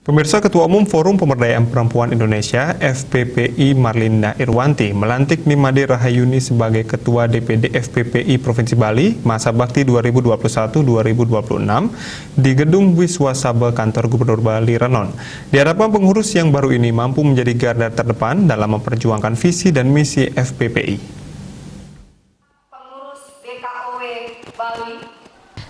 Pemirsa, Ketua Umum Forum Pemberdayaan Perempuan Indonesia (FPPI) Marlinda Irwanti melantik Nimade Rahayuni sebagai Ketua DPD FPPI Provinsi Bali masa bakti 2021-2026 di Gedung Wiswasabel Kantor Gubernur Bali Renon. Diharapkan pengurus yang baru ini mampu menjadi garda terdepan dalam memperjuangkan visi dan misi FPPI. Pengurus BKOW Bali.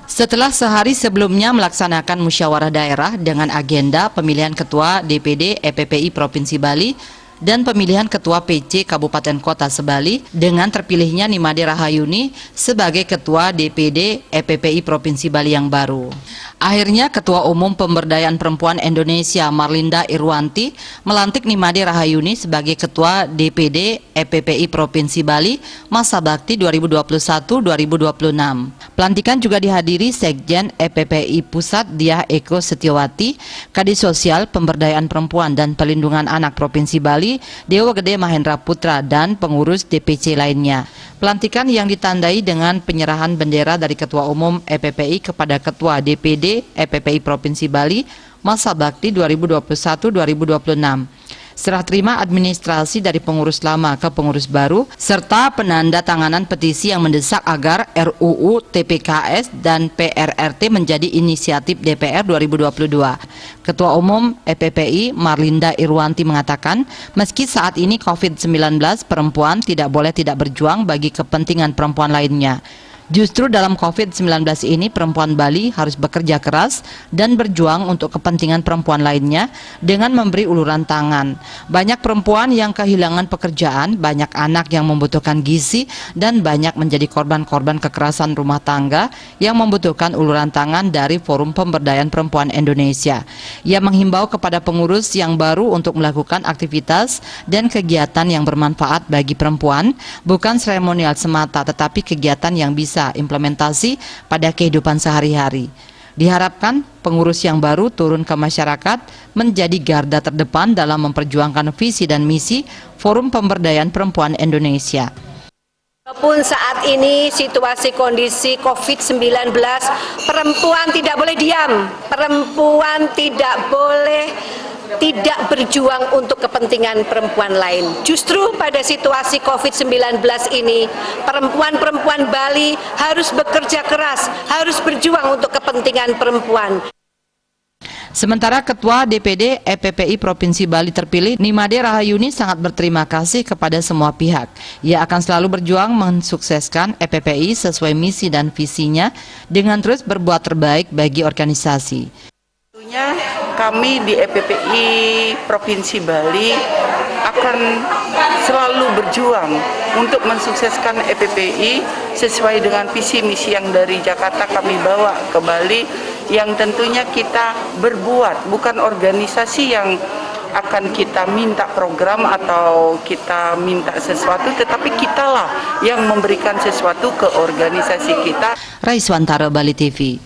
Setelah sehari sebelumnya melaksanakan musyawarah daerah dengan agenda pemilihan Ketua DPD EPPI Provinsi Bali dan pemilihan Ketua PC Kabupaten Kota Sebali dengan terpilihnya Nimade Rahayuni sebagai Ketua DPD EPPI Provinsi Bali yang baru. Akhirnya Ketua Umum Pemberdayaan Perempuan Indonesia Marlinda Irwanti melantik Nimade Rahayuni sebagai Ketua DPD EPPI Provinsi Bali masa bakti 2021-2026. Pelantikan juga dihadiri Sekjen EPPI Pusat Diah Eko Setiawati, Kadis Sosial Pemberdayaan Perempuan dan Pelindungan Anak Provinsi Bali, Dewa Gede Mahendra Putra, dan pengurus DPC lainnya. Pelantikan yang ditandai dengan penyerahan bendera dari Ketua Umum EPPI kepada Ketua DPD EPPI Provinsi Bali masa bakti 2021-2026. Serah terima administrasi dari pengurus lama ke pengurus baru, serta penanda tanganan petisi yang mendesak agar RUU TPKS dan PRRT menjadi inisiatif DPR 2022. Ketua Umum EPPI Marlinda Irwanti mengatakan, meski saat ini COVID-19, perempuan tidak boleh tidak berjuang bagi kepentingan perempuan lainnya. Justru dalam COVID-19 ini perempuan Bali harus bekerja keras dan berjuang untuk kepentingan perempuan lainnya dengan memberi uluran tangan. Banyak perempuan yang kehilangan pekerjaan, banyak anak yang membutuhkan gizi, dan banyak menjadi korban-korban kekerasan rumah tangga yang membutuhkan uluran tangan dari Forum Pemberdayaan Perempuan Indonesia. Ia menghimbau kepada pengurus yang baru untuk melakukan aktivitas dan kegiatan yang bermanfaat bagi perempuan, bukan seremonial semata, tetapi kegiatan yang bisa implementasi pada kehidupan sehari-hari. Diharapkan pengurus yang baru turun ke masyarakat menjadi garda terdepan dalam memperjuangkan visi dan misi Forum Pemberdayaan Perempuan Indonesia. Walaupun saat ini situasi kondisi COVID-19, perempuan tidak boleh diam, perempuan tidak boleh tidak berjuang untuk kepentingan perempuan lain. Justru pada situasi COVID-19 ini, perempuan-perempuan Bali harus bekerja keras, harus berjuang untuk kepentingan perempuan. Sementara Ketua DPD EPPI Provinsi Bali terpilih, Nimade Rahayuni sangat berterima kasih kepada semua pihak. Ia akan selalu berjuang mensukseskan EPPI sesuai misi dan visinya dengan terus berbuat terbaik bagi organisasi. Tentunya kami di EPPI Provinsi Bali akan selalu berjuang untuk mensukseskan EPPI sesuai dengan visi misi yang dari Jakarta kami bawa ke Bali, yang tentunya kita berbuat, bukan organisasi yang akan kita minta program atau kita minta sesuatu, tetapi kitalah yang memberikan sesuatu ke organisasi kita. Raiswantara, Bali TV.